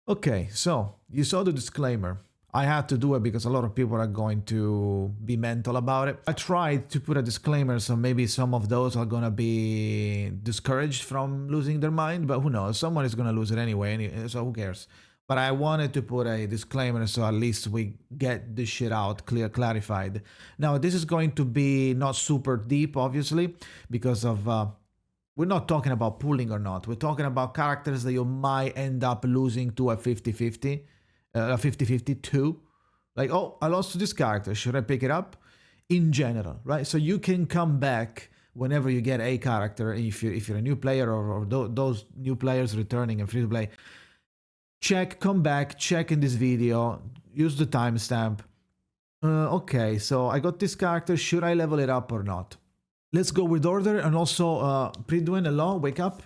Okay, so you saw the disclaimer. I had to do it because a lot of people are going to be mental about it. I tried to put a disclaimer, so maybe some of those are gonna be discouraged from losing their mind, but who knows? Someone is gonna lose it anyway, so who cares? But I wanted to put a disclaimer so at least we get this shit out clarified. Now, this is going to be not super deep, obviously, because of we're not talking about pooling or not. We're talking about characters that you might end up losing to a 50-50, a 50-50 too. Like, oh, I lost to this character. Should I pick it up? In general, right? So you can come back whenever you get a character, if you're a new player or those new players returning and free to play. Check, come back, check in this video, use the timestamp. Okay, so I got this character. Should I level it up or not? Let's go with order, and also Pridwen, hello, wake up.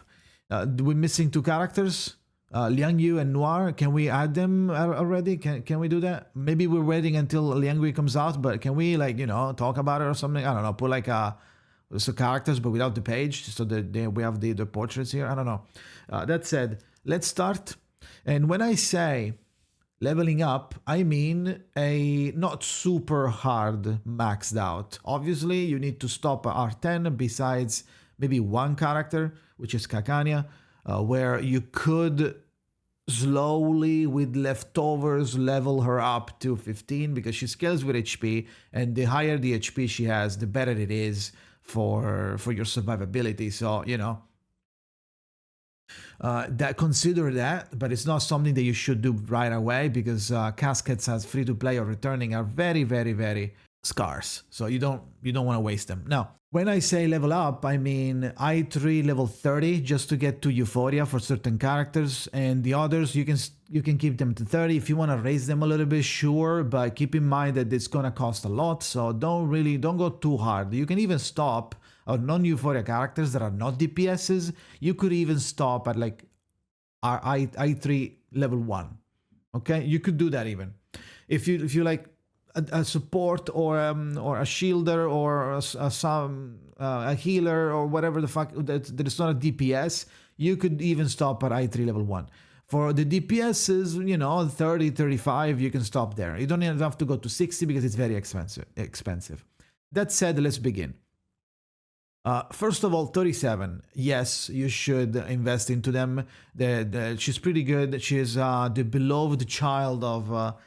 We're missing two characters, Liang Yue and Noire. Can we add them already? Can we do that? Maybe we're waiting until Liang Yue comes out, but can we, like, talk about it or something? I don't know, put like so characters but without the page, so that we have the portraits here. I don't know. That said, let's start. And when I say leveling up, I mean a not super hard maxed out. Obviously, you need to stop at R10 besides maybe one character, which is Kakania, where you could slowly with leftovers level her up to 15 because she scales with HP, and the higher the HP she has, the better it is for your survivability. So, that consider that, but it's not something that you should do right away because caskets as free to play or returning are very, very, very scarce. So you don't want to waste them. Now, when I say level up, I mean I3 level 30 just to get to Euphoria for certain characters, and the others you can keep them to 30 if you want to raise them a little bit, sure, but keep in mind that it's gonna cost a lot. So don't go too hard. You can even stop or non-Euphoria characters that are not DPSs, you could even stop at like I3 level 1. Okay, you could do that even. If you like a support or a shielder or a healer or whatever the fuck that is not a DPS, you could even stop at I3 level 1. For the DPSs, 30, 35, you can stop there. You don't even have to go to 60 because it's very expensive. That said, let's begin. First of all, 37. Yes, you should invest into them. She's pretty good. She's the beloved child of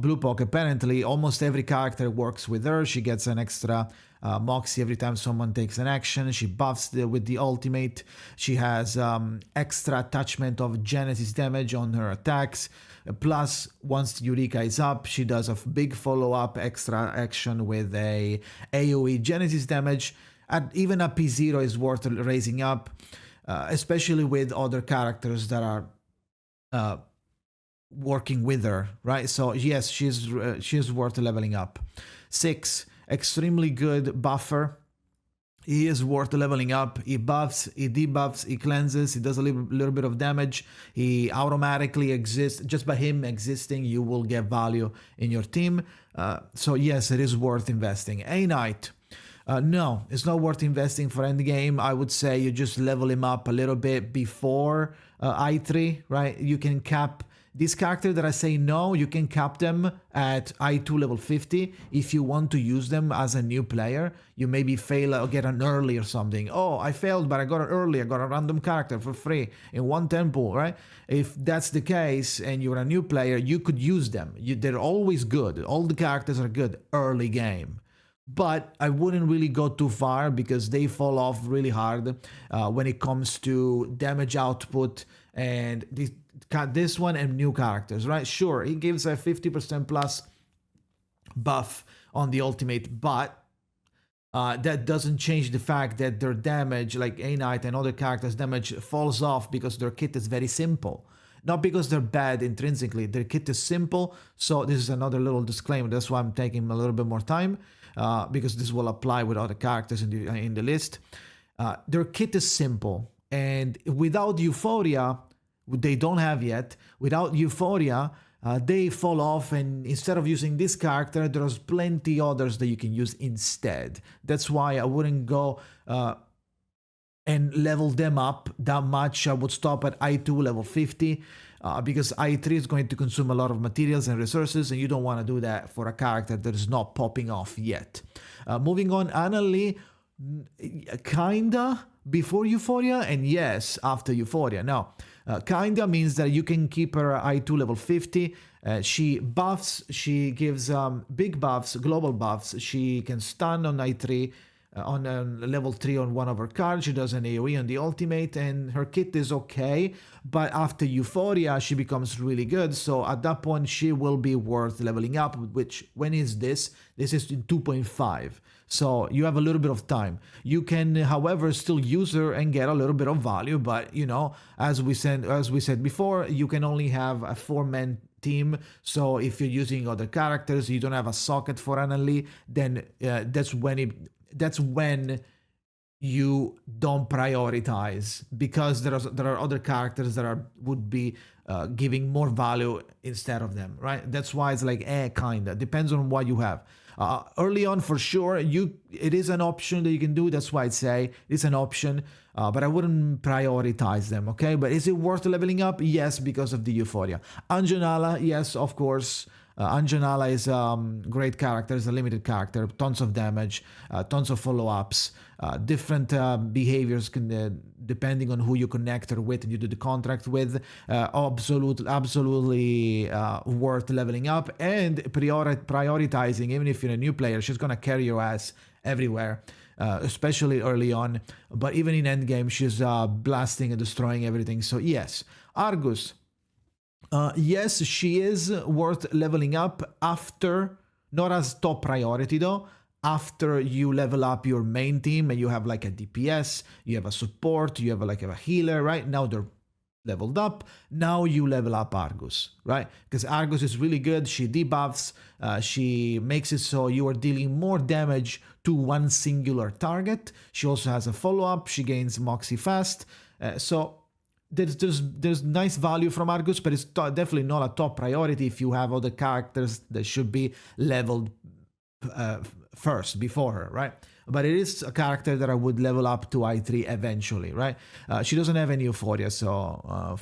Blue Poke. Apparently, almost every character works with her. She gets an extra Moxie every time someone takes an action. She buffs with the ultimate. She has extra attachment of Genesis damage on her attacks. Plus, once Eureka is up, she does a big follow-up extra action with a AoE Genesis damage. Even a P0 is worth raising up, especially with other characters that are working with her, right? So yes, she's worth leveling up. 6, extremely good buffer. He is worth leveling up. He buffs, he debuffs, he cleanses, he does a little bit of damage. He automatically exists. Just by him existing, you will get value in your team. So yes, it is worth investing. A Knight. No, it's not worth investing for endgame. I would say you just level him up a little bit before I3, right? You can cap this character that I say no, you can cap them at I2 level 50 if you want to use them as a new player. You maybe fail or get an early or something. Oh, I failed, but I got it early. I got a random character for free in one temple, right? If that's the case and you're a new player, you could use them. They're always good. All the characters are good early game. But I wouldn't really go too far because they fall off really hard when it comes to damage output and this one and new characters, right? Sure, he gives a 50% plus buff on the ultimate, but that doesn't change the fact that their damage, like A Knight and other characters' damage, falls off because their kit is very simple. Not because they're bad intrinsically, their kit is simple. So this is another little disclaimer. That's why I'm taking a little bit more time because this will apply with other characters in the list. Their kit is simple, and without Euphoria, they don't have yet. Without Euphoria, they fall off, and instead of using this character, there's plenty others that you can use instead. That's why I wouldn't go and level them up that much. I would stop at I2 level 50 because I3 is going to consume a lot of materials and resources, and you don't want to do that for a character that is not popping off yet. Moving on, Annalie, kinda before Euphoria, and yes, after Euphoria. Now, kinda means that you can keep her I2 level 50. She buffs, she gives big buffs, global buffs. She can stun on I3, on level 3 on one of her cards. She does an AoE on the ultimate, and her kit is okay, but after Euphoria she becomes really good, so at that point she will be worth leveling up, which, when is this? This is in 2.5, so you have a little bit of time. You can, however, still use her and get a little bit of value, but you know, as we said before, you can only have a 4-man team, so if you're using other characters, you don't have a socket for Annalie, then that's when you don't prioritize, because there are other characters that would be giving more value instead of them, right? That's why it's like kinda depends on what you have. Early on, for sure, it is an option that you can do. That's why I'd say it's an option, but I wouldn't prioritize them. Okay, but is it worth leveling up? Yes, because of the Euphoria. Anjo Nala, yes, of course. Anjo Nala is a great character, is a limited character, tons of damage, tons of follow-ups, different behaviors depending on who you connect her with and you do the contract with. Absolutely worth leveling up and prioritizing. Even if you're a new player, she's gonna carry your ass everywhere, especially early on. But even in endgame, she's blasting and destroying everything. So yes, Argus. Yes, she is worth leveling up after, not as top priority though, after you level up your main team and you have like a DPS, you have a support, you have like a healer, right? Now they're leveled up. Now you level up Argus, right? Because Argus is really good. She debuffs, she makes it so you are dealing more damage to one singular target. She also has a follow-up. She gains Moxie fast. So there's nice value from Argus, but it's definitely not a top priority if you have other characters that should be leveled first before her, right? But it is a character that I would level up to I3 eventually, right? She doesn't have any Euphoria, so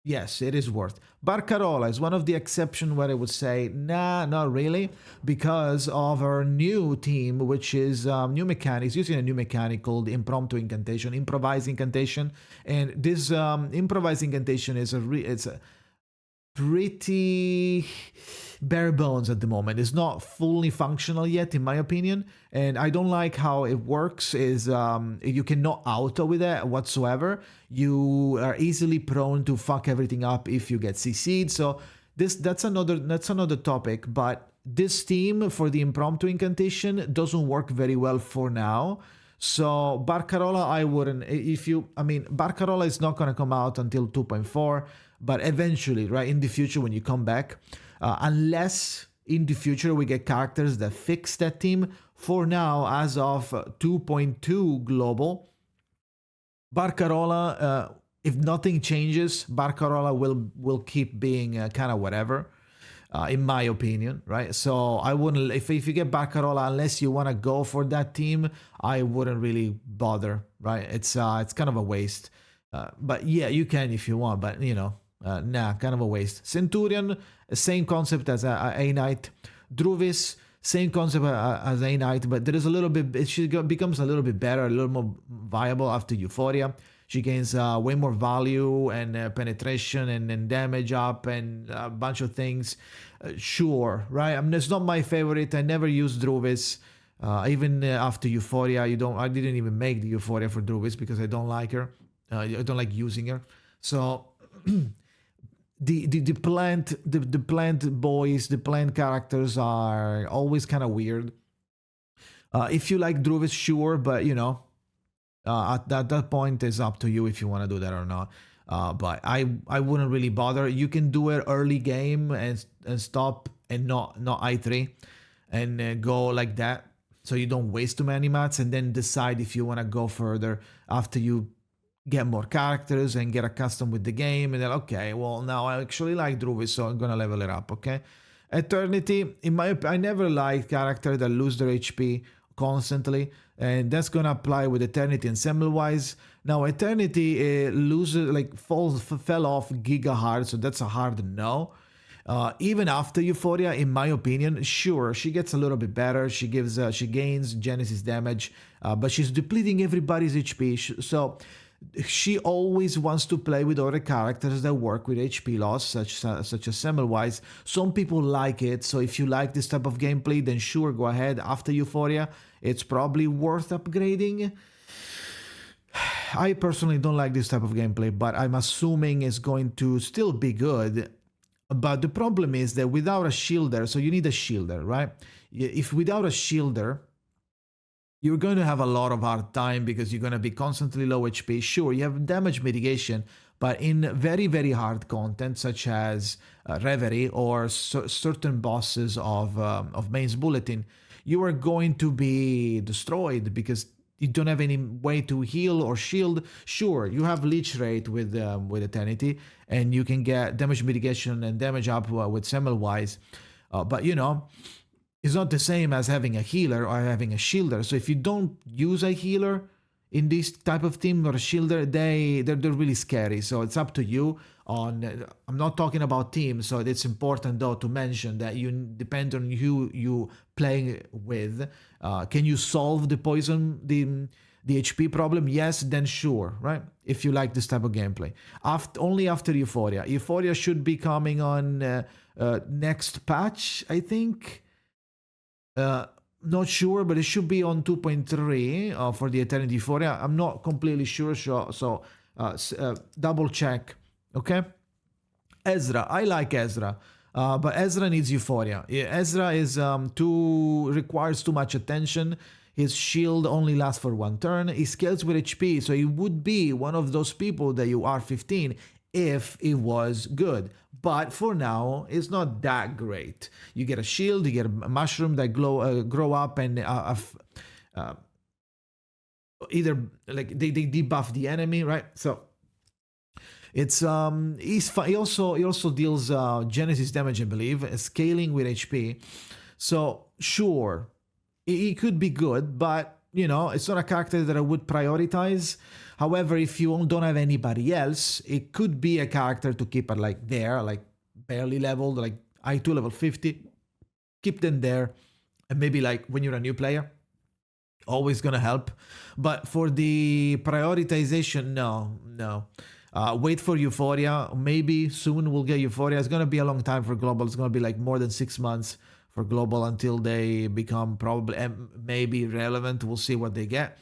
yes, it is worth. Barcaarola is one of the exceptions where I would say, nah, not really, because of her new team, which is new mechanics, using a new mechanic called Impromptu Incantation, Improvised Incantation. And this Improvised Incantation is it's a pretty bare bones at the moment. It's not fully functional yet, in my opinion, and I don't like how it works. Is you cannot auto with it whatsoever. You are easily prone to fuck everything up if you get CC'd. So that's another topic. But this team for the Impromptu Incantation doesn't work very well for now. So Barcaarola, I wouldn't. Barcaarola is not going to come out until 2.4, but eventually, right, in the future when you come back, unless in the future we get characters that fix that team. For now, as of 2.2 global, Barcaarola, if nothing changes, Barcaarola will keep being kind of whatever. In my opinion, right? So I wouldn't, if you get Barcaarola, unless you want to go for that team, I wouldn't really bother, right? It's kind of a waste. But yeah, you can if you want, but you know, nah, kind of a waste. Centurion, same concept as a Knight. Druvis, same concept as a Knight, but there is a little bit, she becomes a little bit better, a little more viable after Euphoria. She gains way more value and penetration and damage up and a bunch of things. Sure, right? It's not my favorite. I never used Druvis. Even after Euphoria, I didn't even make the Euphoria for Druvis because I don't like her. I don't like using her. So the plant boys, the plant characters are always kind of weird. If you like Druvis, sure, but you know, at that point, it's up to you if you want to do that or not. But I wouldn't really bother. You can do it early game and stop and not I3 and go like that, so you don't waste too many mats, and then decide if you want to go further after you get more characters and get accustomed with the game. And then, okay, well, now I actually like Druvis, so I'm gonna level it up. Okay, Eternity. I never liked characters that lose their HP constantly, and that's gonna apply with Eternity and Semmelweis. Now Eternity loses, like fell off giga hard, so that's a hard no. Even after Euphoria, in my opinion, sure, she gets a little bit better. She gains Genesis damage, but she's depleting everybody's HP. So she always wants to play with other characters that work with HP loss, such as Semmelweis. Some people like it, so if you like this type of gameplay, then sure, go ahead. After Euphoria, it's probably worth upgrading. I personally don't like this type of gameplay, but I'm assuming it's going to still be good. But the problem is that without a shielder, so you need a shielder, right? If without a shielder, you're going to have a lot of hard time because you're going to be constantly low HP. Sure, you have damage mitigation, but in very, very hard content, such as Reverie or certain bosses of Main's Bulletin, you are going to be destroyed because you don't have any way to heal or shield. Sure, you have leech rate with Eternity, and you can get damage mitigation and damage up with Semmelweis, but you know, it's not the same as having a healer or having a shielder. So if you don't use a healer in this type of team or a shielder, they're really scary. So it's up to you. I'm not talking about teams, so it's important though to mention that you depend on who you playing with. Can you solve the poison, the HP problem? Yes, then sure, right? If you like this type of gameplay. Only after Euphoria. Euphoria should be coming on next patch, I think. Not sure, but it should be on 2.3 for the Eternity Euphoria. I'm not completely sure, so double check. Okay, Ezra. I like Ezra, but Ezra needs Euphoria. Ezra is requires too much attention. His shield only lasts for one turn. He scales with HP, so he would be one of those people that you are 15 if it was good. But for now, it's not that great. You get a shield, you get a mushroom that grow up and either like they debuff the enemy, right? So it's he also deals Genesis damage, I believe, scaling with HP. So sure, he could be good, but you know, it's not a character that I would prioritize. However, if you don't have anybody else, it could be a character to keep it like there, like barely leveled, like I2 level 50. Keep them there, and maybe like when you're a new player, always gonna help. But for the prioritization, no. Wait for Euphoria. Maybe soon we'll get Euphoria. It's gonna be a long time for global. It's gonna be like more than 6 months for global until they become probably maybe relevant. We'll see what they get.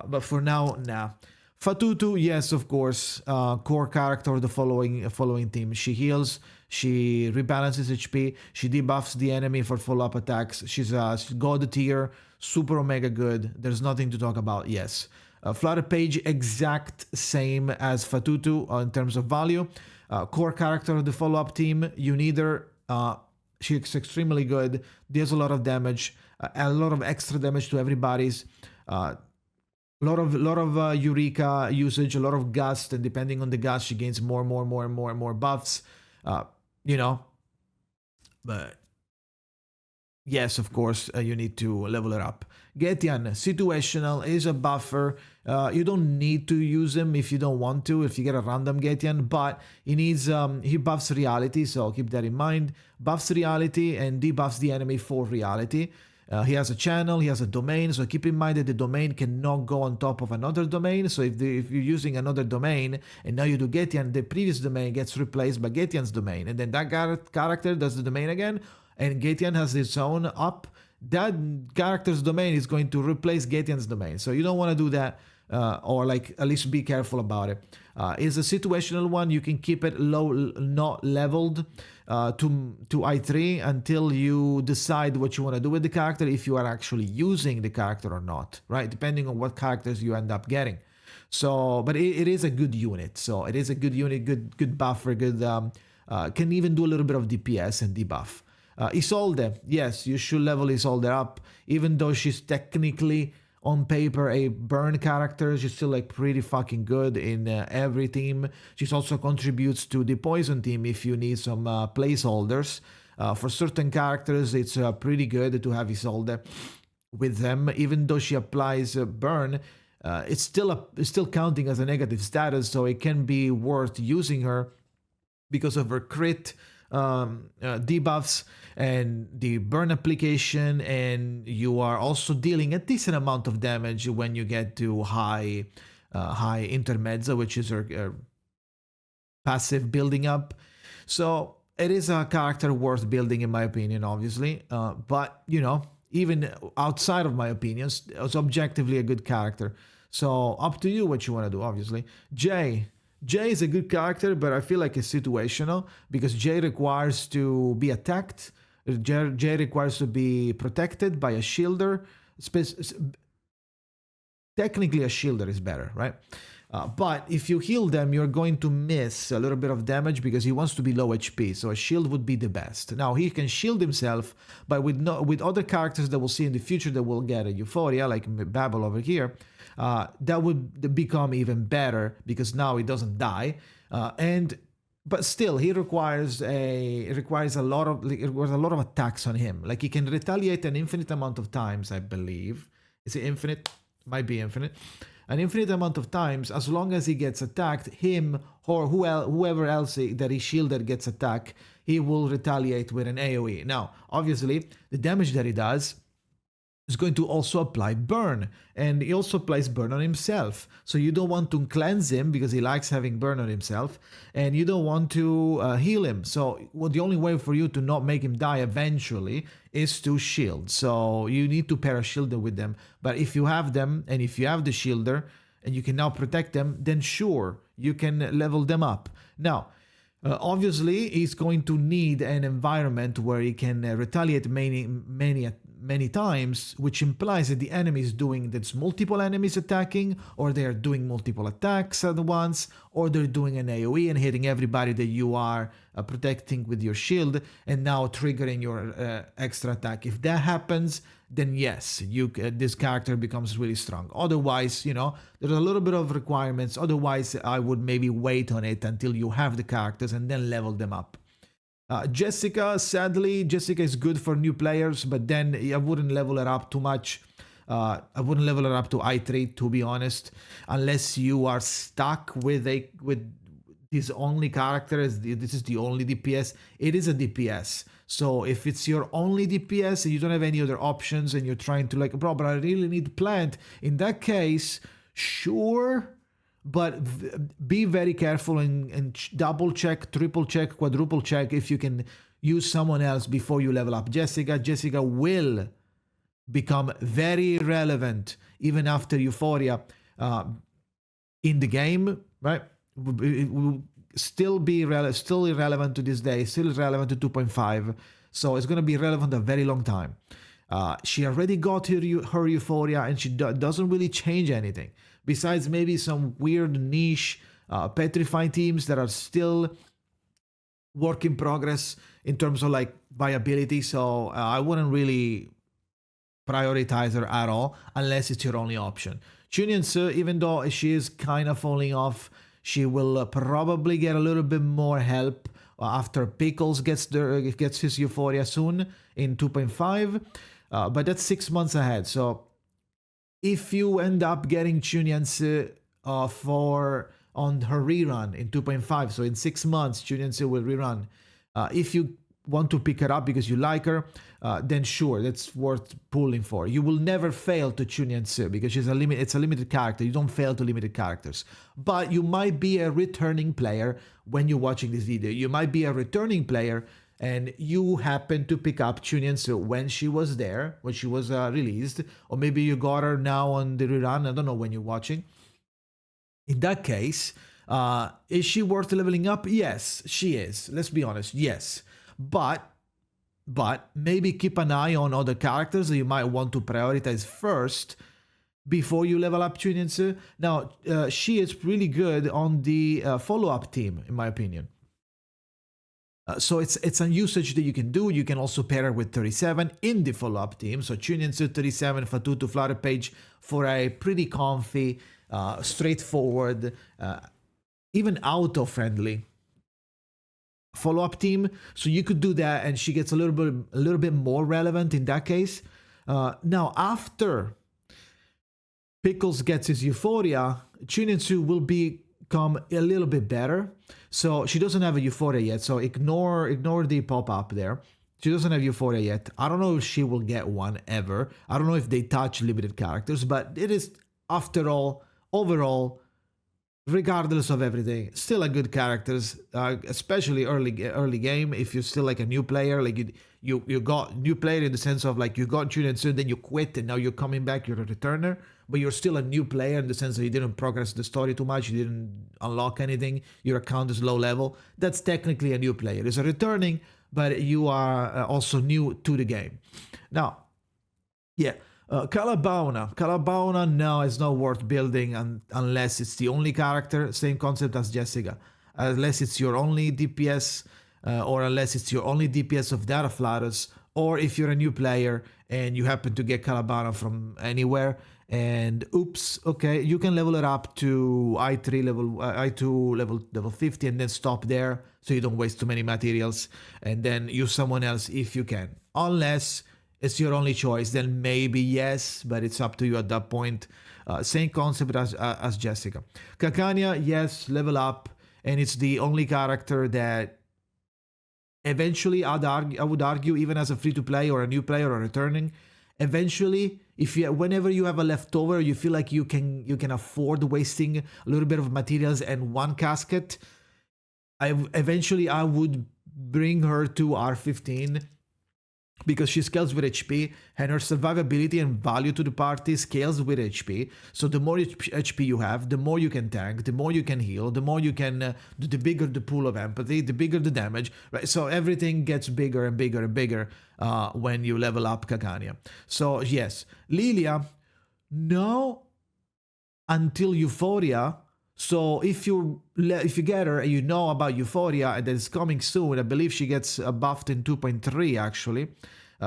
But for now, nah. Fatutu, yes, of course, core character of the following team. She heals, she rebalances HP, she debuffs the enemy for follow-up attacks. She's god tier, super omega good. There's nothing to talk about, yes. Flutterpage, exact same as Fatutu in terms of value. Core character of the follow-up team. You need her. She's extremely good, deals a lot of damage, a lot of extra damage to everybody's. A lot of Eureka usage, a lot of gust, and depending on the gust, she gains more buffs. You know, but yes, of course, you need to level her up. Getian, situational, is a buffer. You don't need to use him if you don't want to, if you get a random Getian, but he buffs reality, so keep that in mind. Buffs reality and debuffs the enemy for reality. He has a channel, he has a domain, so keep in mind that the domain cannot go on top of another domain. So if you're using another domain and now you do Getian, the previous domain gets replaced by Getian's domain, and then that character does the domain again, and Getian has its own up. That character's domain is going to replace Getian's domain, so you don't want to do that, or like at least be careful about it. It's a situational one. You can keep it low, not leveled to I3 until you decide what you want to do with the character, if you are actually using the character or not, right? Depending on what characters you end up getting. So, but it is a good unit. So it is a good unit, good buffer, good can even do a little bit of DPS and debuff. Isolde, yes, you should level Isolde up, even though she's technically on paper a burn character. She's still like pretty fucking good in every team. She also contributes to the poison team if you need some placeholders. For certain characters, it's pretty good to have Isolde. with them, even though she applies burn. It's still counting as a negative status, so it can be worth using her because of her crit debuffs and the burn application, and you are also dealing a decent amount of damage when you get to high intermezzo, which is her passive building up. So it is a character worth building, in my opinion, obviously. But even outside of my opinions, it's objectively a good character. So up to you what you want to do, obviously. Jay is a good character, but I feel like it's situational because Jay requires to be attacked. Jay requires to be protected by a shielder. Technically, a shielder is better, right? But if you heal them, you're going to miss a little bit of damage because he wants to be low HP. So a shield would be the best. Now he can shield himself, but with other characters that we'll see in the future that will get a Euphoria, like Babel over here, that would become even better because now he doesn't die. But still, he requires a lot of attacks on him. Like he can retaliate an infinite amount of times, I believe. Is it infinite? Might be infinite. An infinite amount of times, as long as he gets attacked, him or whoever else that he shielded gets attacked, he will retaliate with an AoE. Now, obviously, the damage that he does is going to also apply burn, and he also applies burn on himself. So you don't want to cleanse him because he likes having burn on himself, and you don't want to heal him. So the only way for you to not make him die eventually is to shield. So you need to pair a shielder with them. But if you have them, and if you have the shielder, and you can now protect them, then sure, you can level them up. Now, obviously, he's going to need an environment where he can retaliate many times, which implies that the enemy is doing that's multiple enemies attacking, or they are doing multiple attacks at once, or they're doing an AoE and hitting everybody that you are protecting with your shield, and now triggering your extra attack. If that happens, then yes, this character becomes really strong. Otherwise, there's a little bit of requirements. Otherwise, I would maybe wait on it until you have the characters and then level them up. Jessica, sadly, Jessica is good for new players, but then I wouldn't level her up too much. I wouldn't level her up to I3, to be honest, unless you are stuck with this only character. This is the only DPS. It is a DPS. So if it's your only DPS and you don't have any other options and you're trying to bro, but I really need plant, in that case, sure. But be very careful and double check, triple check, quadruple check if you can use someone else before you level up Jessica. Jessica will become very relevant even after Euphoria in the game, right? It will still be still irrelevant to this day, still relevant to 2.5. So it's going to be relevant a very long time. She already got her Euphoria, and she doesn't really change anything. Besides maybe some weird niche petrify teams that are still work in progress in terms of viability. So I wouldn't really prioritize her at all unless it's your only option. Jiu Niangzi, even though she is kind of falling off, she will probably get a little bit more help after Pickles gets his Euphoria soon in 2.5. But that's 6 months ahead. So if you end up getting Jiu Niangzi on her rerun in 2.5, so in 6 months, Jiu Niangzi will rerun. If you want to pick her up because you like her, then sure, that's worth pulling for. You will never fail to Jiu Niangzi because it's a limited character. You don't fail to limited characters. But you might be a returning player when you're watching this video. You might be a returning player and you happen to pick up Jiu Niangzi when she was there, when she was released, or maybe you got her now on the rerun. I don't know when you're watching. In that case, is she worth leveling up? Yes, she is. Let's be honest, yes. But maybe keep an eye on other characters that you might want to prioritize first before you level up Jiu Niangzi. Now, she is really good on the follow-up team, in my opinion. So it's a usage that you can do. You can also pair her with 37 in the follow-up team. So Jiu Niangzi, 37, Fatutu, Flutterpage for a pretty comfy, straightforward, even auto-friendly follow-up team. So you could do that, and she gets a little bit more relevant in that case. Now, after Pickles gets his Euphoria, Jiu Niangzi will become a little bit better. So she doesn't have a Euphoria yet, so ignore the pop-up there. She doesn't have Euphoria yet. I don't know if she will get one ever. I don't know if they touch limited characters, but it is, after all, overall, regardless of everything, still a good characters, especially early game. If you're still like a new player, like you got new player in the sense of like you got Jiu Niangzi, then you quit and now you're coming back, you're a returner, but you're still a new player in the sense that you didn't progress the story too much, you didn't unlock anything, your account is low level. That's technically a new player. It's a returning, but you are also new to the game. Now, yeah. Kaala Bauna, no, it's not worth building unless it's the only character. Same concept as Jessica. Unless it's your only DPS, or unless it's your only DPS of data flatters, or if you're a new player and you happen to get Kaala Bauna from anywhere, and oops, okay, you can level it up to I3 level, I2 level 50, and then stop there so you don't waste too many materials, and then use someone else if you can. Unless it's your only choice, then maybe yes, but it's up to you at that point. Same concept as Jessica. Kakania, yes, level up, and it's the only character that eventually I would argue, even as a free-to-play or a new player or returning, eventually, whenever you have a leftover, you feel like you can afford wasting a little bit of materials and one casket, eventually I would bring her to R15, because she scales with HP and her survivability and value to the party scales with HP. So the more HP you have, the more you can tank, the more you can heal, the more you can, the bigger the pool of empathy, the bigger the damage, right? So everything gets bigger and bigger and bigger when you level up Kakania. So yes, Lilya, no, until Euphoria. So if you get her and you know about Euphoria and that it's coming soon, I believe she gets buffed in 2.3 actually,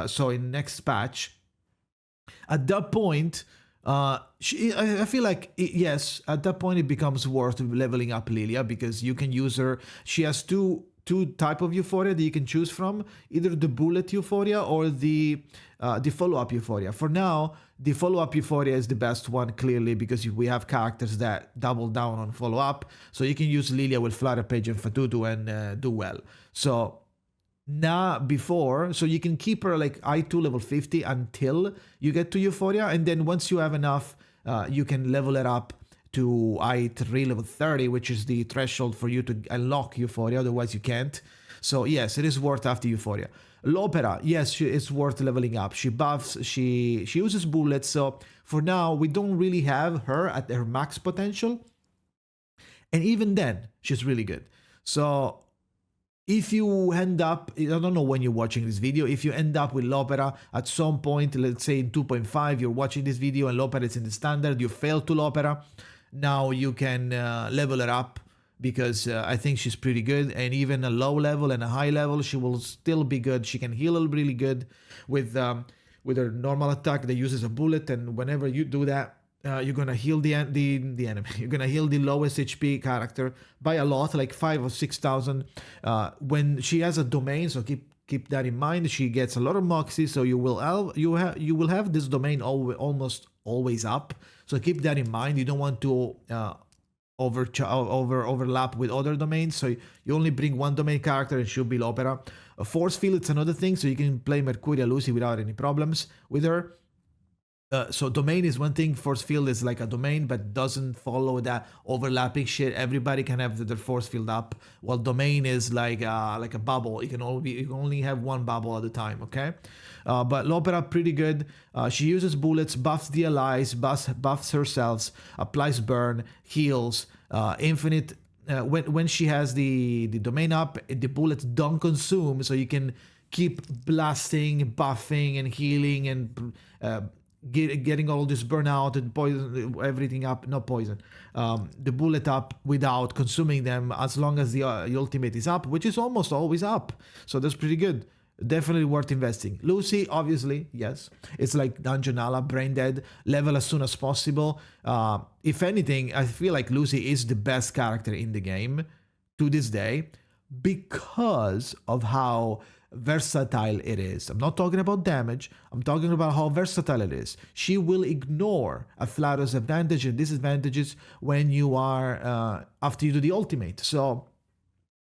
so in next patch. At that point, I feel like yes, at that point it becomes worth leveling up Lilya, because you can use her. She has two type of Euphoria that you can choose from, either the bullet Euphoria or the follow-up Euphoria. For now, the follow-up Euphoria is the best one, clearly, because we have characters that double down on follow-up. So you can use Lilya with Flutterpage and Fatutu and do well. So now so you can keep her like I2 level 50 until you get to Euphoria, and then once you have enough, you can level it up to I3 level 30, which is the threshold for you to unlock Euphoria, otherwise you can't. So yes, it is worth after Euphoria. Lopera, yes, it's worth leveling up. She buffs, she uses bullets, so for now we don't really have her at her max potential, and even then she's really good. So if you end up, I don't know when you're watching this video, if you end up with Lopera at some point, let's say in 2.5, you're watching this video and Lopera is in the standard, you fail to Lopera, now you can level her up, because I think she's pretty good, and even a low level and a high level, she will still be good. She can heal really good with her normal attack that uses a bullet, and whenever you do that, you're gonna heal the enemy. You're gonna heal the lowest HP character by a lot, like 5,000 or 6,000. When she has a domain, so keep that in mind. She gets a lot of moxie, so you will have this domain almost always up. So keep that in mind. You don't want to overlap with other domains, so you only bring one domain character and she'll be Lopera. Force field, it's another thing, so you can play Mercuria Lucy without any problems with her. So domain is one thing, force field is like a domain but doesn't follow that overlapping shit. Everybody can have their force field up, while domain is like a bubble. You can only have one bubble at a time, okay? But Lopera, pretty good. She uses bullets, buffs the allies, buffs herself, applies burn, heals, infinite. When she has the domain up, the bullets don't consume, so you can keep blasting, buffing, and healing, and getting all this burnout and poison, everything up, not poison, the bullet up without consuming them, as long as the ultimate is up, which is almost always up. So that's pretty good. Definitely worth investing. Lucy, obviously, yes. It's like Anjo Nala, brain dead, level as soon as possible. If anything, I feel like Lucy is the best character in the game to this day, because of how versatile it is. I'm not talking about damage. I'm talking about how versatile it is. She will ignore a Flado's advantage and disadvantages when you are after you do the ultimate. So,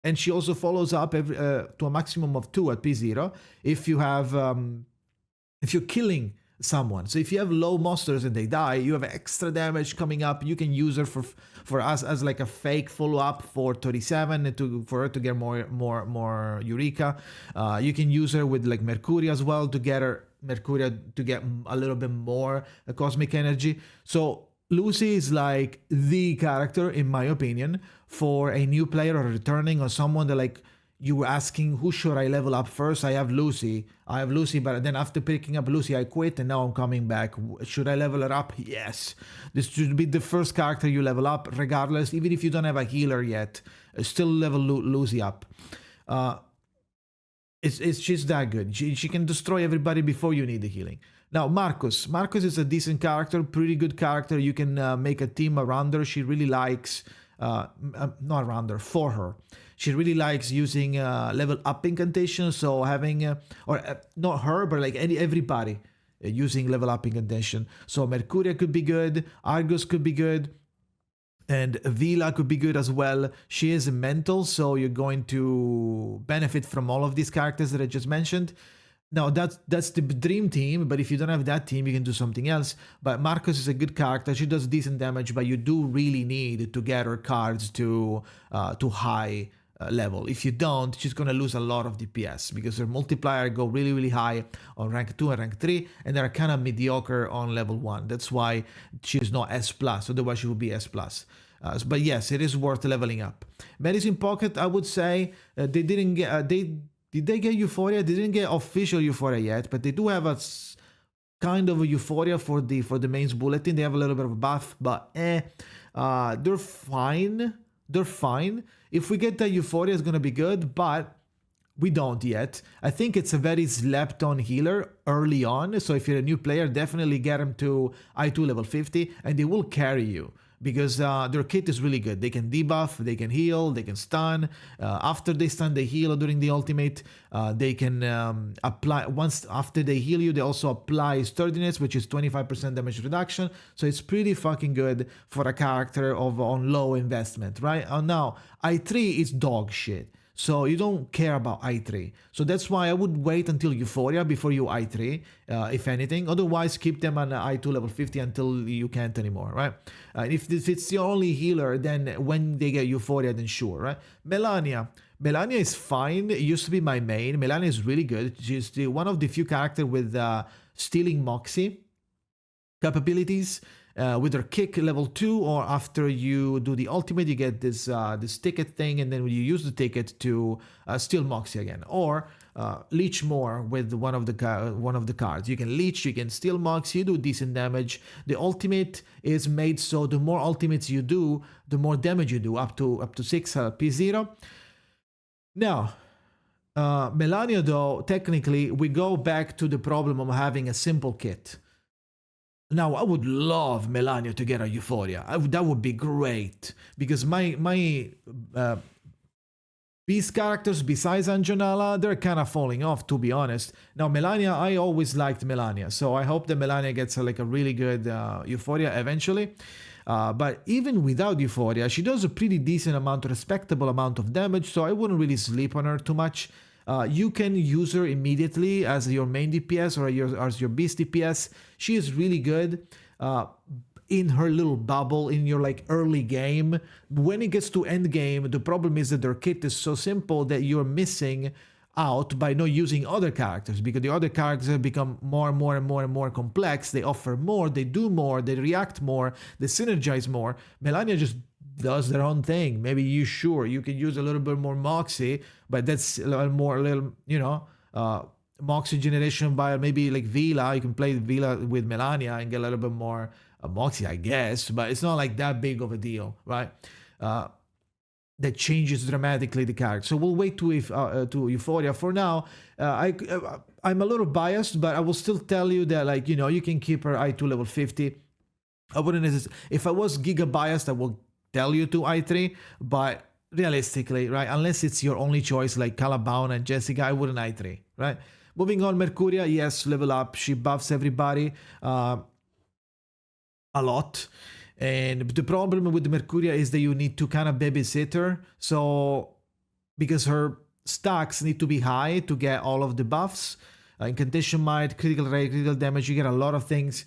and she also follows up to a maximum of 2 at P0 if you have if you're killing someone. So if you have low monsters and they die, you have extra damage coming up. You can use her for us as like a fake follow-up for 37 for her to get more Eureka. You can use her with like Mercuria as well to get a little bit more cosmic energy. So Lucy is like the character, in my opinion, for a new player or returning or someone that like you were asking, who should I level up first? I have Lucy, but then after picking up Lucy, I quit and now I'm coming back. Should I level her up? Yes. This should be the first character you level up, regardless, even if you don't have a healer yet, still level Lucy up. She's that good. She can destroy everybody before you need the healing. Now, Marcus is a decent character, pretty good character. You can make a team around her. She really likes, not around her, for her. She really likes using level up incantation, so having, not her, but like everybody using level up incantation. So Mercuria could be good, Argus could be good, and Vila could be good as well. She is mental, so you're going to benefit from all of these characters that I just mentioned. Now, that's the dream team, but if you don't have that team, you can do something else. But Marcus is a good character. She does decent damage, but you do really need to get her cards to high level. If you don't, she's going to lose a lot of DPS because her multiplier go really, really high on rank 2 and rank 3, and they're kind of mediocre on level 1. That's why she's not S+, otherwise she would be S+. But yes, it is worth leveling up. Medicine Pocket, I would say, they didn't get... Did they get Euphoria? They didn't get official Euphoria yet, but they do have a kind of a Euphoria for the mains bulletin. They have a little bit of a buff, but they're fine. They're fine. If we get that Euphoria, it's gonna be good, but we don't yet. I think it's a very slept-on healer early on, so if you're a new player, definitely get them to I2 level 50, and they will carry you. Because their kit is really good. They can debuff, they can heal, they can stun. After they stun, they heal during the ultimate. They can apply, once after they heal you, they also apply sturdiness, which is 25% damage reduction. So it's pretty fucking good for a character on low investment, right? Now, I3 is dog shit. So you don't care about I3. So that's why I would wait until Euphoria before you I3, if anything. Otherwise, keep them on I2 level 50 until you can't anymore, right? If it's the only healer, then when they get Euphoria, then sure, right? Melania is fine. It used to be my main. Melania is really good. She's one of the few characters with stealing Moxie capabilities. With her kick level 2, or after you do the ultimate, you get this ticket thing, and then you use the ticket to steal Moxie again, or leech more with one of the cards. You can leech, you can steal Moxie, you do decent damage. The ultimate is made so the more ultimates you do, the more damage you do, up to 6 P0. Now, Melania, though, technically, we go back to the problem of having a simple kit. Now, I would love Melania to get a Euphoria. That would be great. Because my beast characters, besides Anjo Nala, they're kind of falling off, to be honest. Now, Melania, I always liked Melania. So I hope that Melania gets a really good Euphoria eventually. But even without Euphoria, she does a pretty decent amount, respectable amount of damage. So I wouldn't really sleep on her too much. You can use her immediately as your main DPS or as your beast DPS. She is really good in her little bubble in your early game. When it gets to end game, the problem is that their kit is so simple that you're missing out by not using other characters, because the other characters have become more and more complex. They offer more, they do more, they react more, they synergize more. Melania just does their own thing. Maybe you can use a little bit more Moxie, but that's a little Moxie generation by maybe like Vila. You can play Vila with Melania and get a little bit more Moxie, I guess, but it's not like that big of a deal, right? That changes dramatically the character. So we'll wait to Euphoria. For now, I'm a little biased, but I will still tell you that you can keep her I2 level 50. I wouldn't necessarily, if I was giga biased, I will tell you to I3, but realistically, right? Unless it's your only choice, like Kaala Bauna and Jessica, I wouldn't I3, right? Moving on, Mercuria, yes, level up. She buffs everybody a lot. And the problem with the Mercuria is that you need to kind of babysit her. So, because her stacks need to be high to get all of the buffs. Incantation might, critical rate, critical damage, you get a lot of things.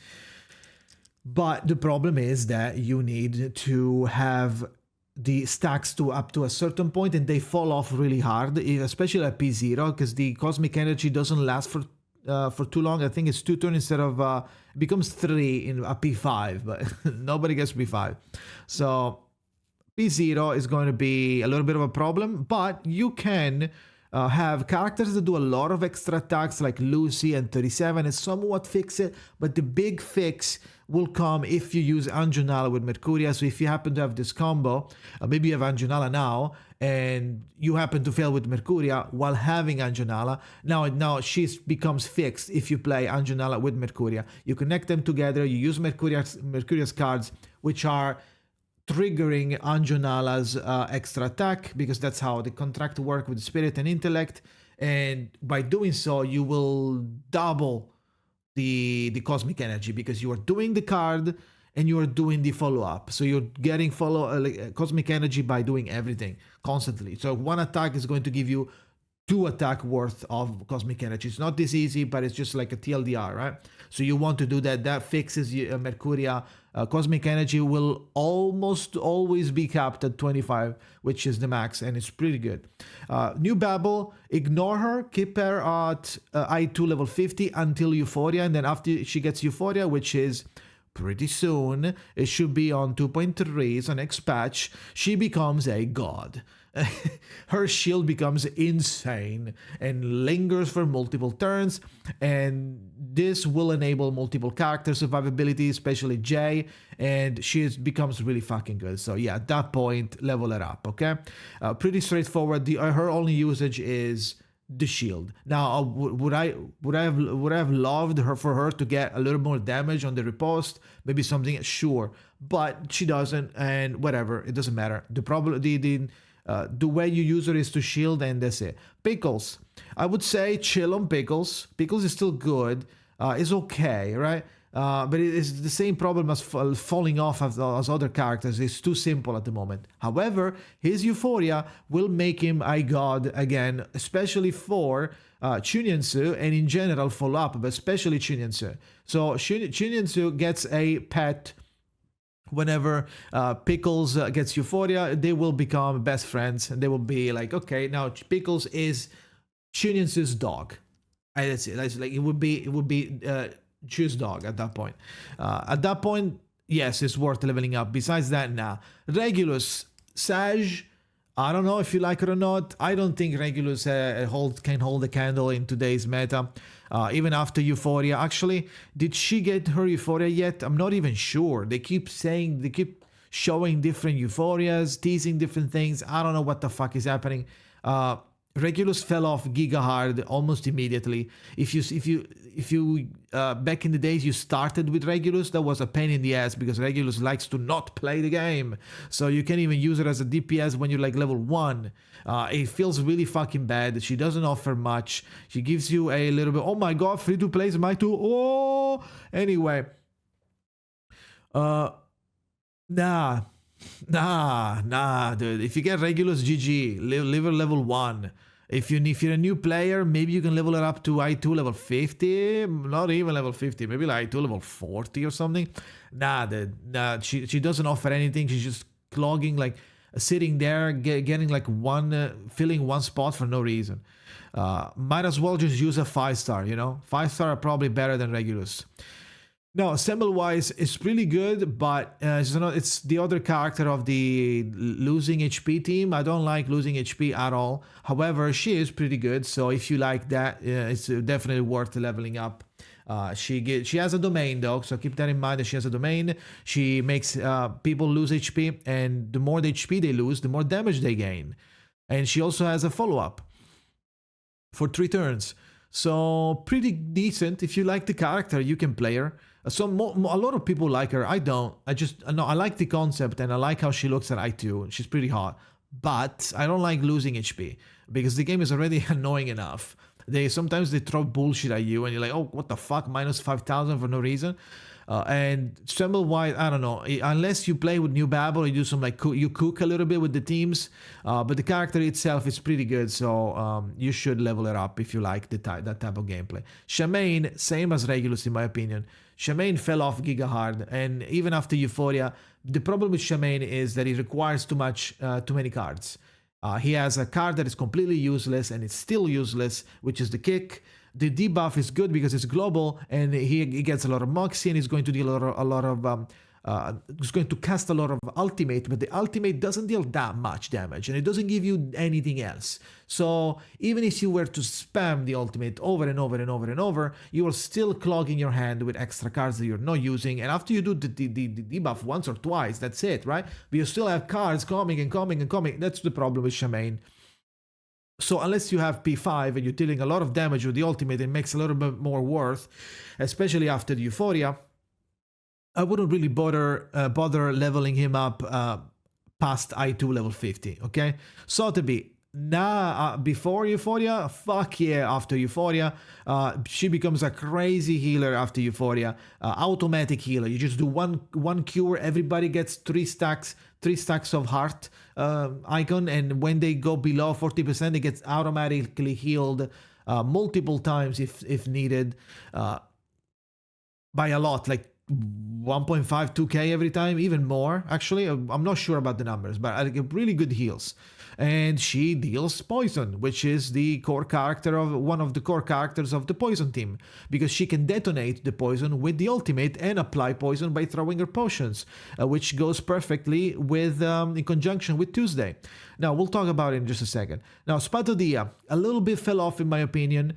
But the problem is that you need to have the stacks to up to a certain point, and they fall off really hard, especially at P0, because the cosmic energy doesn't last for too long. I think it's 2 turns instead of it becomes 3 in a P5, but nobody gets P5. So P0 is going to be a little bit of a problem, but you can have characters that do a lot of extra attacks like Lucy and 37 and somewhat fix it, but the big fix will come if you use Anjo Nala with Mercuria. So if you happen to have this combo, maybe you have Anjo Nala now, and you happen to fail with Mercuria while having Anjo Nala, now she becomes fixed if you play Anjo Nala with Mercuria. You connect them together, you use Mercuria's cards, which are triggering Anjo Nala's extra attack, because that's how the contract work with spirit and intellect, and by doing so you will double the cosmic energy, because you are doing the card and you are doing the follow-up, so you're getting cosmic energy by doing everything constantly. So one attack is going to give you 2 attack worth of cosmic energy. It's not this easy, but it's just like a TLDR, right? So you want to do that. That fixes Mercuria. Cosmic energy will almost always be capped at 25, which is the max, and it's pretty good. New Babel, ignore her, keep her at I2 level 50 until Euphoria, and then after she gets Euphoria, which is pretty soon, it should be on 2.3, so next patch, she becomes a god. Her shield becomes insane and lingers for multiple turns, and this will enable multiple character survivability, especially Jay, and she becomes really fucking good. So yeah, at that point, level her up, okay? Pretty straightforward. Her only usage is the shield. Now, would I have loved for her to get a little more damage on the riposte? Maybe something, sure, but she doesn't, and whatever, it doesn't matter. The problem, the way you use her is to shield, and that's it. Pickles, I would say chill on Pickles. Pickles is still good. It's okay, right? But it is the same problem as falling off as other characters. It's too simple at the moment. However, his Euphoria will make him a god again, especially for Jiu Niangzi and in general follow up, but especially Jiu Niangzi. So Jiu Niangzi gets a pet. Whenever Pickles gets Euphoria, they will become best friends, and they will be like, okay, now Pickles is Jiu Niangzi's dog. And that's it. That's like it would be Jiu's dog at that point. At that point, yes, it's worth leveling up. Besides that, nah. Regulus, Sage, I don't know if you like it or not. I don't think Regulus can hold a candle in today's meta. Even after Euphoria. Actually, did she get her Euphoria yet? I'm not even sure. They keep showing different Euphorias, teasing different things. I don't know what the fuck is happening. Regulus fell off giga hard almost immediately. If you back in the days you started with Regulus, that was a pain in the ass, because Regulus likes to not play the game. So you can't even use it as a DPS when you're like level 1. It feels really fucking bad. She doesn't offer much. She gives you a little bit, oh my god, free to play is my tool. Oh, anyway. Nah, dude. If you get Regulus, GG, live level 1. If you're a new player, maybe you can level it up to I2 level 50. Not even level 50, maybe like I2 level 40 or something. Nah, she doesn't offer anything. She's just clogging, like sitting there, getting like filling one spot for no reason. Might as well just use a 5-star, 5-star are probably better than Regulus. No, Semmelweis is really good, but it's the other character of the losing HP team. I don't like losing HP at all. However, she is pretty good, so if you like that, it's definitely worth leveling up. She has a domain though, so keep that in mind that she has a domain. She makes people lose HP, and the more the HP they lose, the more damage they gain. And she also has a follow-up for 3 turns. So pretty decent. If you like the character, you can play her. A lot of people like her. I don't. I like the concept, and I like how she looks at I2. She's pretty hot. but I don't like losing HP because the game is already annoying enough. Sometimes they throw bullshit at you and you're like, oh, what the fuck, minus 5,000 for no reason. And Semmelweis, I don't know, unless you play with New Babel, you do some like you cook a little bit with the teams, but the character itself is pretty good, so you should level it up if you like that type of gameplay. Shamane, same as Regulus in my opinion. Shamane fell off giga hard, and even after Euphoria, the problem with Shamane is that he requires too many cards. He has a card that is completely useless, and it's still useless, which is the kick. The debuff is good because it's global, and he gets a lot of moxie, and he's going to deal a lot of he's going to cast a lot of ultimate, but the ultimate doesn't deal that much damage, and it doesn't give you anything else. So even if you were to spam the ultimate over and over and over and over, you are still clogging your hand with extra cards that you're not using. And after you do the debuff once or twice, that's it, right? But you still have cards coming and coming and coming. That's the problem with Shamane. So unless you have P5 and you're dealing a lot of damage with the ultimate, it makes a little bit more worth, especially after the Euphoria. I wouldn't really bother leveling him up past I2 level 50, okay? Sotheby, before Euphoria, fuck yeah, after Euphoria. She becomes a crazy healer after Euphoria. Automatic healer. You just do one cure, everybody gets 3 stacks of heart icon, and when they go below 40%, it gets automatically healed multiple times if needed, by a lot, like 1.5, 2k every time, even more actually. I'm not sure about the numbers, but I get really good heals. And she deals poison, which is the core character of one of the core characters of the poison team, because she can detonate the poison with the ultimate and apply poison by throwing her potions, which goes perfectly with in conjunction with Tuesday. Now we'll talk about it in just a second. Now Spathodea, a little bit fell off in my opinion.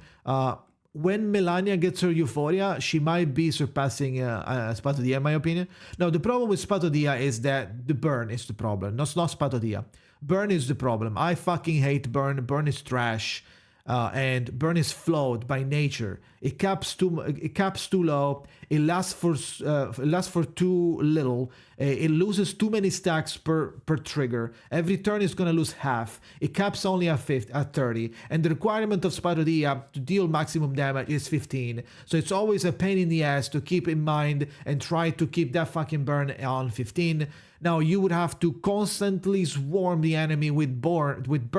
When Melania gets her Euphoria, she might be surpassing Spathodea in my opinion. Now the problem with Spathodea is that the burn is the problem, not Spathodea. Burn is the problem. I fucking hate burn. Burn is trash, and burn is flawed by nature. It caps too low. It lasts for too little. It loses too many stacks per trigger. Every turn is gonna lose half. It caps only at 30, and the requirement of Spathodea to deal maximum damage is 15. So it's always a pain in the ass to keep in mind and try to keep that fucking burn on 15. Now you would have to constantly swarm the enemy with burn, with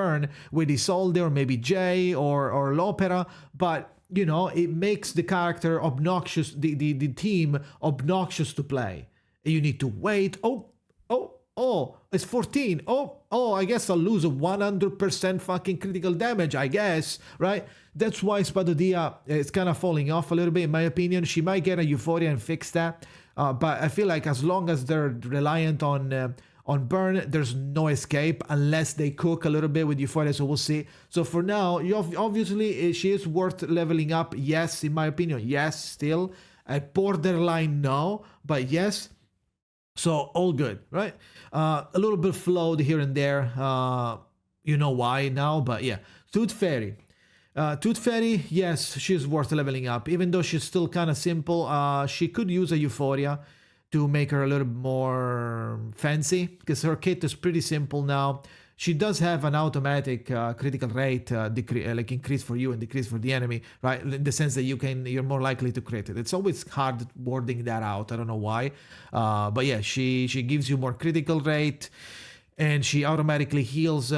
Isolde or maybe Jay or Lopera, but you know, it makes the character obnoxious, the team obnoxious to play. You need to wait. Oh, it's 14. Oh, I guess I'll lose a 100% fucking critical damage, I guess, right? That's why Spathodea is kind of falling off a little bit, in my opinion. She might get a Euphoria and fix that. But I feel like as long as they're reliant on burn, there's no escape unless they cook a little bit with Euphoria, so we'll see. So for now, obviously, she is worth leveling up, yes, in my opinion, yes, still. A borderline no, but yes. So all good, right? A little bit flowed here and there. You know why now, but yeah. Tooth Fairy. Tooth Fairy, yes, she's worth leveling up. Even though she's still kind of simple, she could use a Euphoria to make her a little bit more fancy, because her kit is pretty simple now. She does have an automatic critical rate like increase for you and decrease for the enemy, right? In the sense that you're more likely to crit it. It's always hard wording that out. I don't know why, but yeah, she gives you more critical rate, and she automatically heals.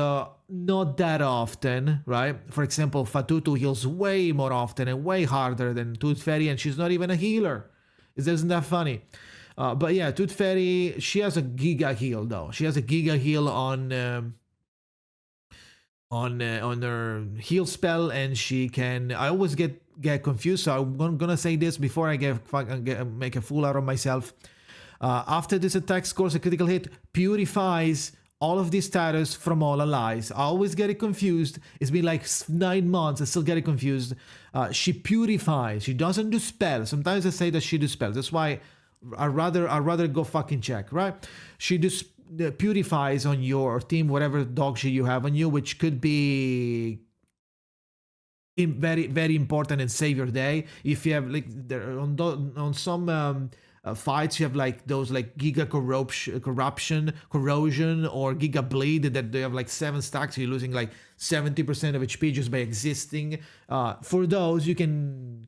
Not that often, right? For example, Fatutu heals way more often and way harder than Tooth Fairy, and she's not even a healer. Isn't that funny? But yeah, Tooth Fairy, she has a giga heal though. She has a giga heal on her heal spell, and she can. I always get confused, so I'm gonna say this before I make a fool out of myself. After this attack scores a critical hit, purifies all of these status from all allies. I always get it confused. It's been like 9 months. I still get it confused. She purifies. She doesn't do spells. Sometimes I say that she does spells. That's why I'd rather go fucking check, right? She purifies on your team whatever dog shit you have on you, which could be very, very important and save your day. If you have like on some fights. You have like those like Giga Corrosion, or Giga Bleed, that they have like 7 stacks. So you're losing like 70% of HP just by existing. For those, you can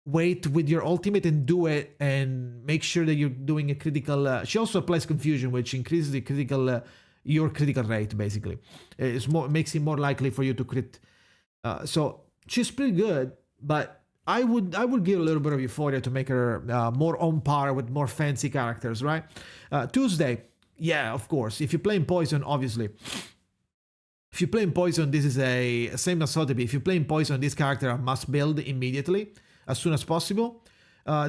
wait with your ultimate and do it, and make sure that you're doing a critical. She also applies Confusion, which increases the critical your critical rate. Basically, makes it more likely for you to crit. So she's pretty good, but I would give a little bit of Euphoria to make her more on par with more fancy characters, right? Tuesday, yeah, of course. If you're playing Poison, obviously. If you're playing Poison, this is a same as Sotheby. If you're playing Poison, this character I must build immediately, as soon as possible.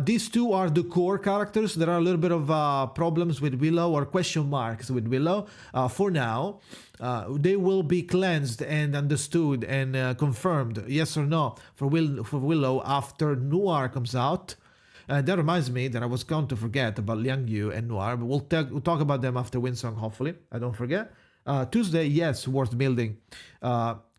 These two are the core characters. There are a little bit of problems with Willow, or question marks with Willow. For now, they will be cleansed and understood and confirmed, yes or no, for Willow after Noire comes out. That reminds me that I was going to forget about Liang Yue and Noire, but we'll talk about them after Windsong, hopefully. I don't forget. Tuesday, yes, worth building.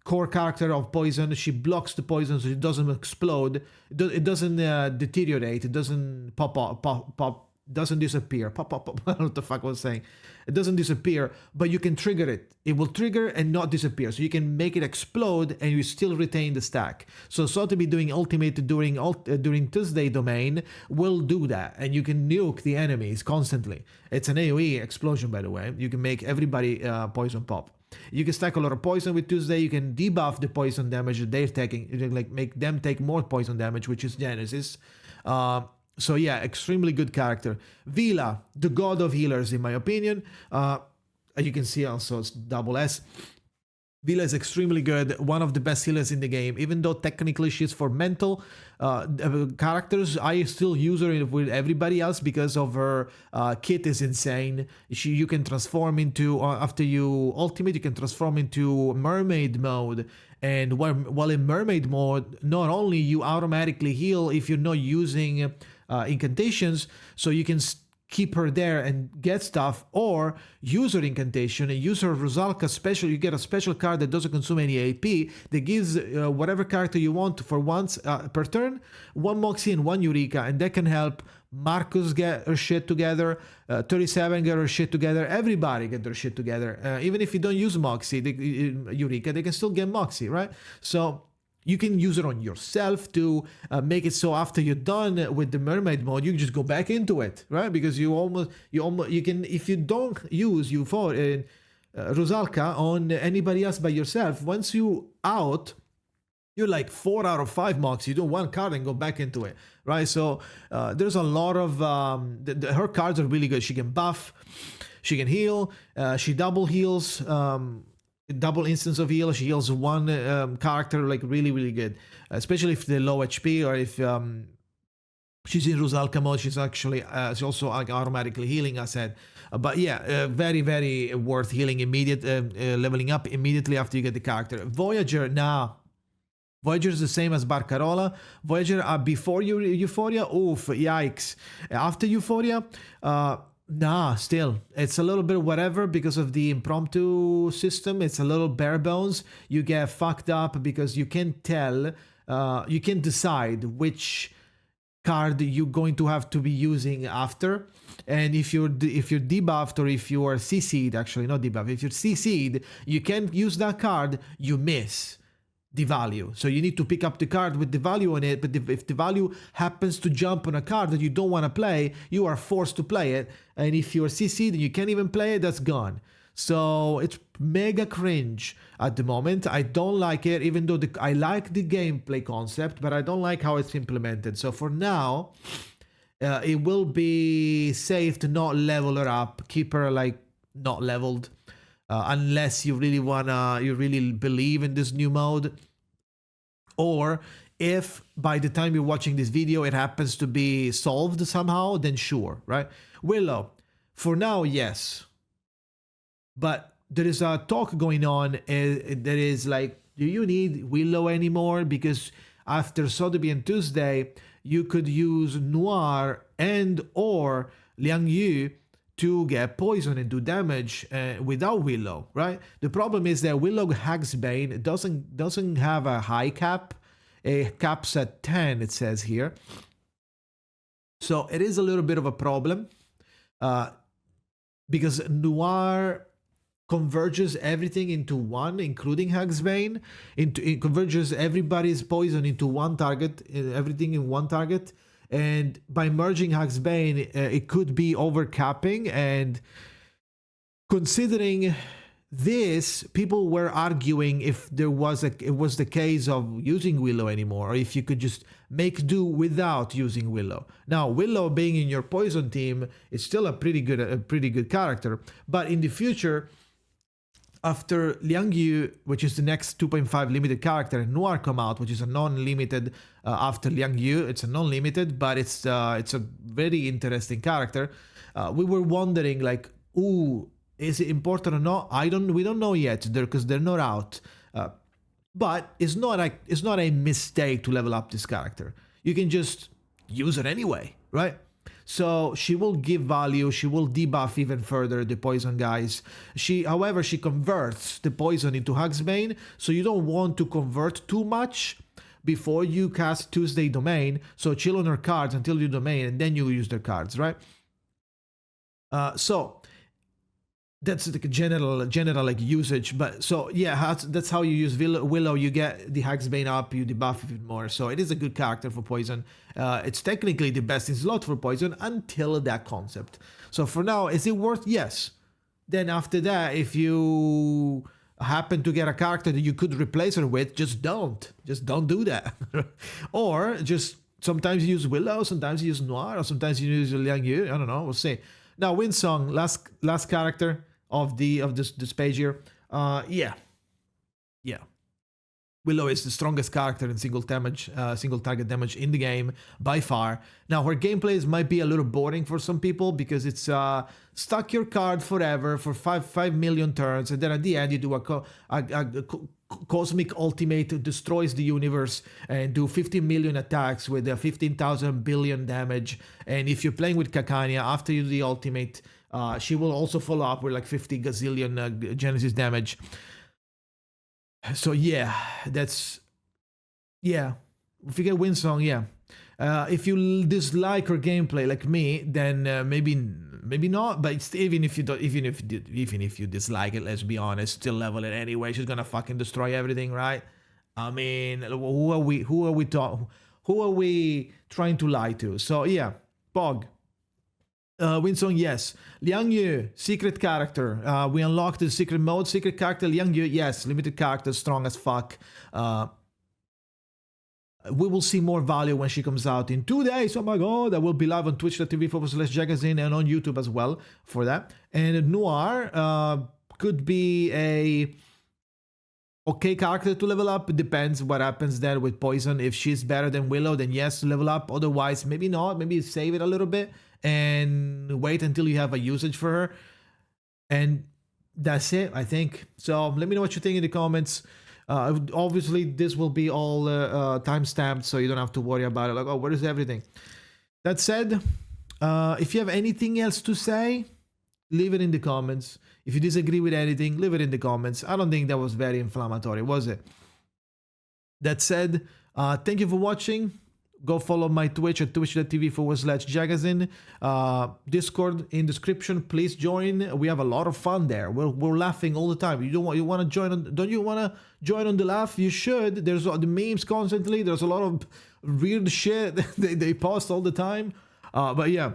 Core character of Poison. She blocks the poison so it doesn't explode. It doesn't deteriorate. It doesn't pop, doesn't disappear. Pop. I don't know what the fuck I was saying. It doesn't disappear, but you can trigger it. It will trigger and not disappear. So you can make it explode and you still retain the stack. So Sotheby doing ultimate during Tuesday domain will do that, and you can nuke the enemies constantly. It's an AoE explosion, by the way. You can make everybody poison pop. You can stack a lot of poison with Tuesday. You can debuff the poison damage that they're taking. You can like make them take more poison damage, which is Genesis. So yeah, extremely good character. Vila, the god of healers, in my opinion. You can see also it's double S. Vila is extremely good, one of the best healers in the game. Even though technically she's for mental characters, I still use her with everybody else because of her kit is insane. You can transform into, after you ultimate, you can transform into mermaid mode. And while in mermaid mode, not only you automatically heal if you're not using incantations, so you can keep her there and get stuff, or use her incantation and use her Rusalka special. You get a special card that doesn't consume any AP that gives whatever character you want for once per turn, 1 Moxie and 1 Eureka, and that can help Marcus get her shit together, 37 get her shit together, everybody get their shit together. Even if you don't use Moxie, Eureka, they can still get Moxie, right? So you can use it on yourself to make it so after you're done with the mermaid mode, you can just go back into it, right? Because you can, if you don't use Rusalka on anybody else by yourself, once you out, you're like 4 out of 5 mocks. You do 1 card and go back into it, right? So there's a lot of her cards are really good. She can buff, she can heal, she double heals. Double instance of heal. She heals 1 character like really good, especially if they're low HP, or if she's in Rusalka mode. She's actually she's also automatically healing, I said. But yeah, very worth healing leveling up immediately after you get the character. Voyager, Voyager is the same as Barcaarola. Voyager before Euphoria, oof, yikes. After Euphoria, still, it's a little bit whatever because of the impromptu system. It's a little bare bones. You get fucked up because you can't tell, you can't decide which card you're going to have to be using after. And if you're debuffed, or if you are CC'd, actually not debuffed, if you're CC'd, you can't use that card, you miss the value. So you need to pick up the card with the value on it, but if the value happens to jump on a card that you don't want to play, you are forced to play it. And if you're CC'd and you can't even play it, that's gone. So it's mega cringe at the moment. I don't like it, even though I like the gameplay concept, but I don't like how it's implemented. So for now, it will be safe to not level her up, keep her like not leveled. Unless you really believe in this new mode, or if by the time you're watching this video it happens to be solved somehow, then sure, right? Willow, for now, yes, but there is a talk going on that is like, do you need Willow anymore? Because after Sotheby and Tuesday, you could use Noire and or Liang Yue to get poison and do damage without Willow, right? The problem is that Willow Hagsbane doesn't have a high cap. It caps at 10, it says here. So it is a little bit of a problem because Noire converges everything into one, including Hugsbane. It converges everybody's poison into one target, everything in one target. And by merging Hugsbane, it could be overcapping. And considering this, people were arguing if it was the case of using Willow anymore, or if you could just make do without using Willow. Now, Willow being in your poison team is still a pretty good character, but in the future, after Liang Yue, which is the next 2.5 limited character, and Noire come out, which is a non-limited after Liang Yue, it's a non-limited, but it's a very interesting character. We were wondering, like, ooh, is it important or not? We don't know yet, because they're not out. But it's not a mistake to level up this character. You can just use it anyway, right? So she will give value. She will debuff even further the poison guys. However, she converts the poison into Hugsbane, so you don't want to convert too much before you cast Tuesday Domain. So chill on her cards until you domain, and then you use their cards, right? So that's the general like usage. But so yeah, that's how you use Willow. You get the Hugsbane up, you debuff even more. So it is a good character for poison. It's technically the best in slot for poison until that concept. So for now, is it worth? Yes. Then after that, if you happen to get a character that you could replace her with, just don't do that. Or just sometimes you use Willow, sometimes you use Noire, or sometimes you use Liang Yue. I don't know. We'll see. Now Windsong, last character of this page here. Yeah. Willow is the strongest character in single target damage in the game by far. Now her gameplays might be a little boring for some people because it's stuck your card forever for 5 million turns, and then at the end you do a cosmic ultimate, destroys the universe, and do 15 million attacks with 15,000 billion damage. And if you're playing with Kakania, after you do the ultimate, she will also follow up with like 50 gazillion Genesis damage. So yeah, if you get Windsong, yeah. If you dislike her gameplay like me, then maybe not. But even if you dislike it, let's be honest, still level it anyway. She's gonna fucking destroy everything, right? I mean, who are we trying to lie to? So yeah, Pog. Windsong, yes. Liang Yue, secret character. We unlocked the secret mode. Secret character, Liang Yue, yes. Limited character, strong as fuck. We will see more value when she comes out in 2 days. Oh my god, I will be live on twitch.tv/Jagazin and on YouTube as well for that. And Noire could be a okay character to level up. It depends what happens there with poison. If she's better than Willow, then yes, level up. Otherwise, maybe not. Maybe save it a little bit and wait until you have a usage for her. And that's it, I think. So let me know what you think in the comments. Obviously, this will be all time-stamped, so you don't have to worry about it. Like, oh, where is everything? That said, if you have anything else to say, leave it in the comments. If you disagree with anything, leave it in the comments. I don't think that was very inflammatory, was it? That said, thank you for watching. Go follow my Twitch at twitch.tv/Jagazin. Discord in description. Please join. We have a lot of fun there. We're laughing all the time. Don't you want to join on the laugh? You should. There's the memes constantly. There's a lot of weird shit they post all the time. But yeah.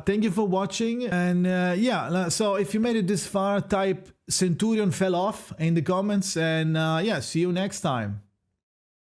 Thank you for watching. And yeah, so if you made it this far, type Centurion fell off in the comments. And yeah, see you next time.